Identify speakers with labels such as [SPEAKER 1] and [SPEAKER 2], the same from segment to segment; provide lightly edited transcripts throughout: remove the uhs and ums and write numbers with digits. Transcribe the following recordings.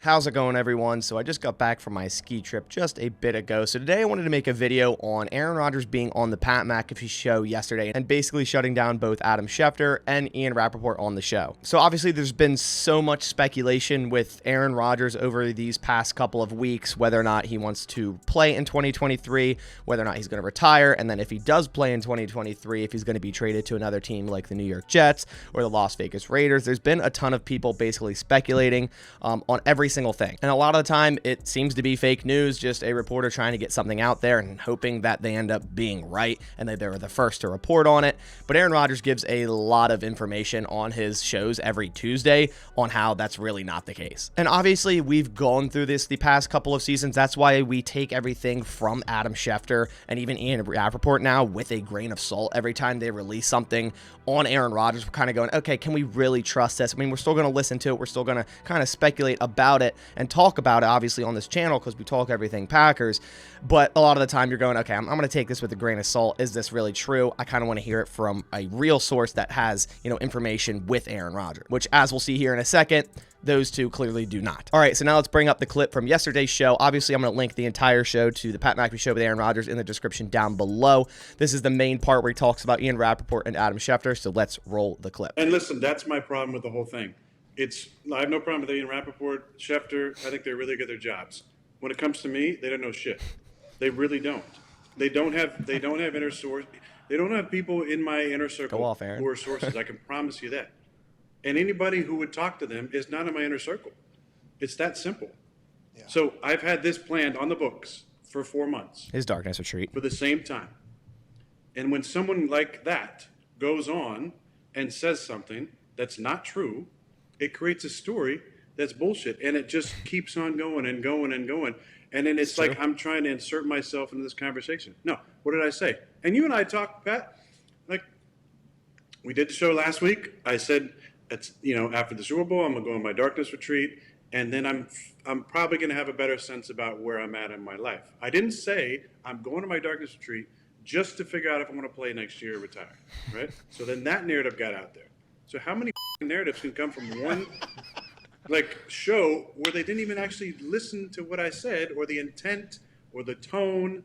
[SPEAKER 1] How's it going, everyone? So I just got back from my ski trip just a bit ago. So today I wanted to make a video on Aaron Rodgers being on the Pat McAfee show yesterday and basically shutting down both Adam Schefter and Ian Rappaport on the show. So obviously there's been so much speculation with Aaron Rodgers over these past couple of weeks, whether or not he wants to play in 2023, whether or not he's going to retire, and then if he does play in 2023, if he's going to be traded to another team like the New York Jets or the Las Vegas Raiders. There's been a ton of people basically speculating on every single thing. And a lot of the time it seems to be fake news, just a reporter trying to get something out there and hoping that they end up being right and that they're the first to report on it. But Aaron Rodgers gives a lot of information on his shows every Tuesday on how that's really not the case. And obviously we've gone through this the past couple of seasons. That's why we take everything from Adam Schefter and even Ian Rappaport now with a grain of salt. Every time they release something on Aaron Rodgers, we're kind of going, okay, can we really trust this? I mean, we're still going to listen to it. We're still going to kind of speculate about it and talk about it, obviously, on this channel because we talk everything Packers. But a lot of the time you're going, okay, I'm going to take this with a grain of salt. Is this really true? I kind of want to hear it from a real source that has, information with Aaron Rodgers, which, as we'll see here in a second, those two clearly do not. All right, so now let's bring up the clip from yesterday's show. Obviously, I'm going to link the entire show to the Pat McAfee show with Aaron Rodgers in the description down below. This is the main part where he talks about Ian Rappaport and Adam Schefter, so let's roll the clip.
[SPEAKER 2] And listen, that's my problem with the whole thing. I have no problem with Ian Rappaport, Schefter. I think they're really good at their jobs. When it comes to me, they don't know shit. They really don't. They don't have inner source. They don't have people in my inner circle who are sources. I can promise you that. And anybody who would talk to them is not in my inner circle. It's that simple. Yeah. So I've had this planned on the books for 4 months.
[SPEAKER 1] His darkness retreat.
[SPEAKER 2] For the same time. And when someone like that goes on and says something that's not true, it creates a story that's bullshit. And it just keeps on going and going and going. And then it's like I'm trying to insert myself into this conversation. No, what did I say? And you and I talked, Pat, like we did the show last week. I said, after the Super Bowl, I'm going to go on my darkness retreat. And then I'm probably going to have a better sense about where I'm at in my life. I didn't say I'm going to my darkness retreat just to figure out if I'm going to play next year or retire, right? So then that narrative got out there. So how many narratives can come from one show where they didn't even actually listen to what I said or the intent or the tone?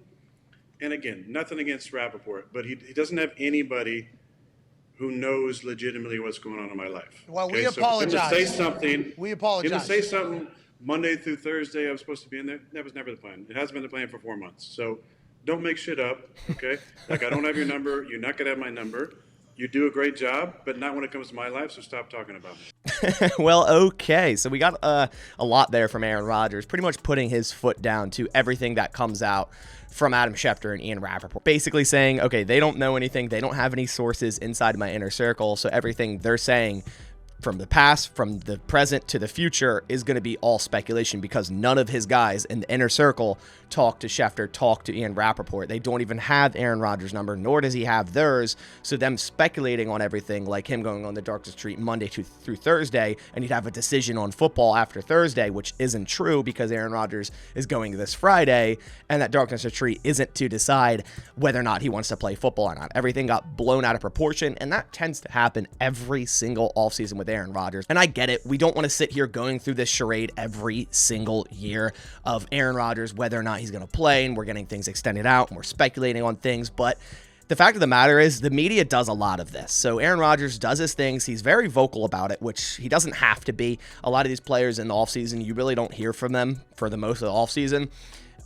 [SPEAKER 2] And again, nothing against Rappaport, but he doesn't have anybody who knows legitimately what's going on in my life.
[SPEAKER 3] Well, we apologize.
[SPEAKER 2] So say something.
[SPEAKER 3] We apologize.
[SPEAKER 2] Him to say something Monday through Thursday I was supposed to be in there. That was never the plan. It hasn't been the plan for 4 months. So don't make shit up, okay? I don't have your number. You're not going to have my number. You do a great job, but not when it comes to my life, so stop talking about me.
[SPEAKER 1] Well, okay. So we got a lot there from Aaron Rodgers, pretty much putting his foot down to everything that comes out from Adam Schefter and Ian Rappaport. Basically saying, okay, they don't know anything. They don't have any sources inside my inner circle, so everything they're saying from the past, from the present to the future is going to be all speculation because none of his guys in the inner circle talk to Schefter, talk to Ian Rappaport. They don't even have Aaron Rodgers' number, nor does he have theirs. So them speculating on everything, like him going on the darkest street Monday through Thursday, and he'd have a decision on football after Thursday, which isn't true because Aaron Rodgers is going this Friday, and that darkness retreat isn't to decide whether or not he wants to play football or not. Everything got blown out of proportion, and that tends to happen every single offseason with Aaron Rodgers. And I get it. We don't want to sit here going through this charade every single year of Aaron Rodgers, whether or not he's going to play, and we're getting things extended out and we're speculating on things. But the fact of the matter is the media does a lot of this. So Aaron Rodgers does his things. He's very vocal about it, which he doesn't have to be. A lot of these players in the offseason, you really don't hear from them for the most of the offseason.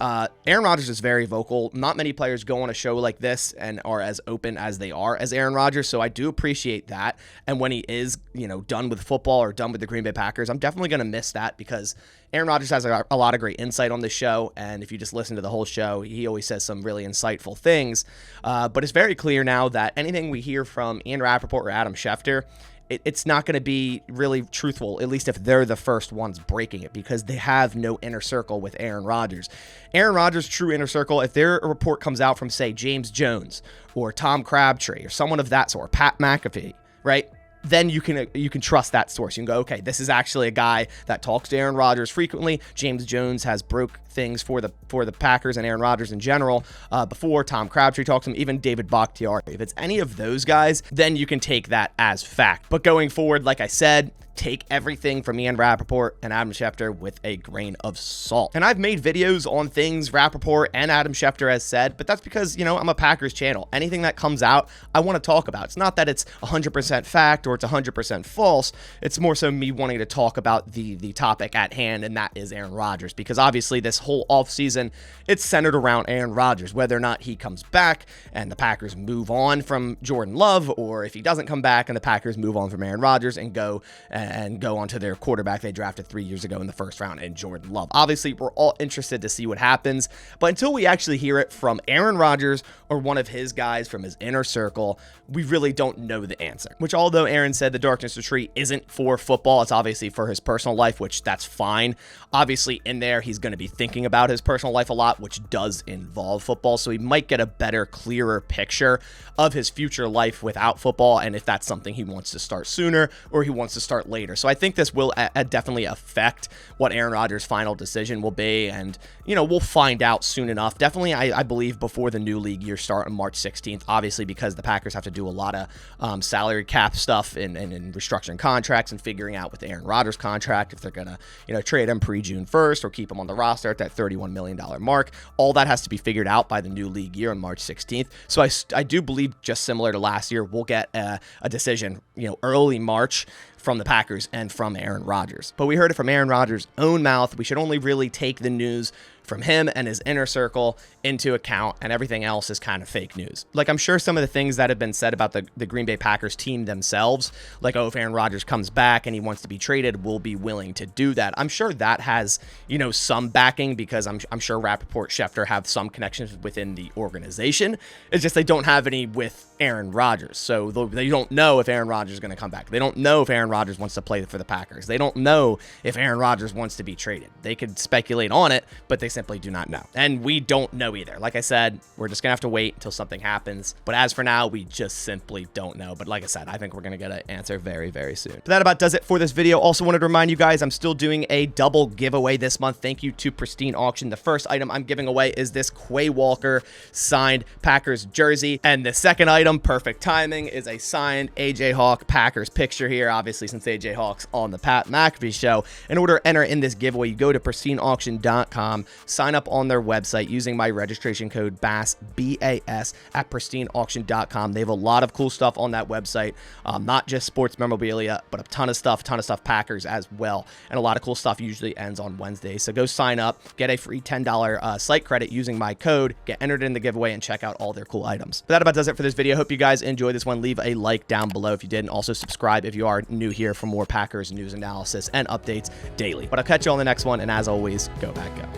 [SPEAKER 1] Aaron Rodgers is very vocal. Not many players go on a show like this and are as open as they are as Aaron Rodgers, so I do appreciate that. And when he is, done with football or done with the Green Bay Packers, I'm definitely going to miss that because Aaron Rodgers has a lot of great insight on this show, and if you just listen to the whole show, he always says some really insightful things. But it's very clear now that anything we hear from Ian Rappaport or Adam Schefter, it's not going to be really truthful, at least if they're the first ones breaking it, because they have no inner circle with Aaron Rodgers. Aaron Rodgers' true inner circle, if their report comes out from, say, James Jones or Tom Crabtree or someone of that sort, Pat McAfee, right? then you can trust that source. You can go, okay, this is actually a guy that talks to Aaron Rodgers frequently. James Jones has broke things for the Packers and Aaron Rodgers in general before. Tom Crabtree talks to him, even David Bakhtiari. If it's any of those guys, then you can take that as fact. But going forward, like I said, take everything from Ian Rappaport and Adam Schefter with a grain of salt. And I've made videos on things Rappaport and Adam Schefter has said, but that's because, you know, I'm a Packers channel. Anything that comes out, I want to talk about. It's not that it's 100% fact or it's 100% false. It's more so me wanting to talk about the topic at hand, and that is Aaron Rodgers, because obviously this whole offseason, it's centered around Aaron Rodgers, whether or not he comes back and the Packers move on from Jordan Love, or if he doesn't come back and the Packers move on from Aaron Rodgers and go on to their quarterback they drafted 3 years ago in the first round, in Jordan Love. Obviously, we're all interested to see what happens, but until we actually hear it from Aaron Rodgers or one of his guys from his inner circle, we really don't know the answer. Which, although Aaron said the darkness retreat isn't for football, it's obviously for his personal life, which that's fine. Obviously, in there, he's going to be thinking about his personal life a lot, which does involve football, so he might get a better, clearer picture of his future life without football, and if that's something he wants to start sooner or he wants to start later. So I think this will definitely affect what Aaron Rodgers' final decision will be, and, you know, we'll find out soon enough. Definitely, I believe, before the new league year start on March 16th, obviously, because the Packers have to do a lot of salary cap stuff and restructuring contracts and figuring out with the Aaron Rodgers contract if they're going to, you know, trade him pre-June 1st or keep him on the roster at that $31 million mark. All that has to be figured out by the new league year on March 16th. So I do believe, just similar to last year, we'll get a decision, you know, early March from the Packers and from Aaron Rodgers. But we heard it from Aaron Rodgers' own mouth. We should only really take the news from him and his inner circle into account, and everything else is kind of fake news. Like, I'm sure some of the things that have been said about the Green Bay Packers team themselves, like, oh, if Aaron Rodgers comes back and he wants to be traded, we'll be willing to do that. I'm sure that has, you know, some backing, because I'm sure Rappaport, Schefter have some connections within the organization. It's just they don't have any with Aaron Rodgers. So they don't know if Aaron Rodgers is going to come back. They don't know if Aaron Rodgers wants to play for the Packers. They don't know if Aaron Rodgers wants to be traded. They could speculate on it, but they simply do not know. And we don't know either. Like I said, we're just going to have to wait until something happens. But as for now, we just simply don't know. But like I said, I think we're going to get an answer very, very soon. But that about does it for this video. Also wanted to remind you guys, I'm still doing a double giveaway this month. Thank you to Pristine Auction. The first item I'm giving away is this Quay Walker signed Packers jersey. And the second item, perfect timing, is a signed AJ Hawk Packers picture here. Obviously, since AJ Hawk's on the Pat McAfee show. In order to enter in this giveaway, you go to pristineauction.com, sign up on their website using my registration code BAS, B-A-S, at pristineauction.com. They have a lot of cool stuff on that website, not just sports memorabilia, but a ton of stuff Packers as well. And a lot of cool stuff usually ends on Wednesday. So go sign up, get a free $10 site credit using my code, get entered in the giveaway, and check out all their cool items. But that about does it for this video. Hope you guys enjoyed this one. Leave a like down below if you did, and also subscribe if you are new here for more Packers news, analysis, and updates daily. But I'll catch you on the next one, and as always, go Pack Go.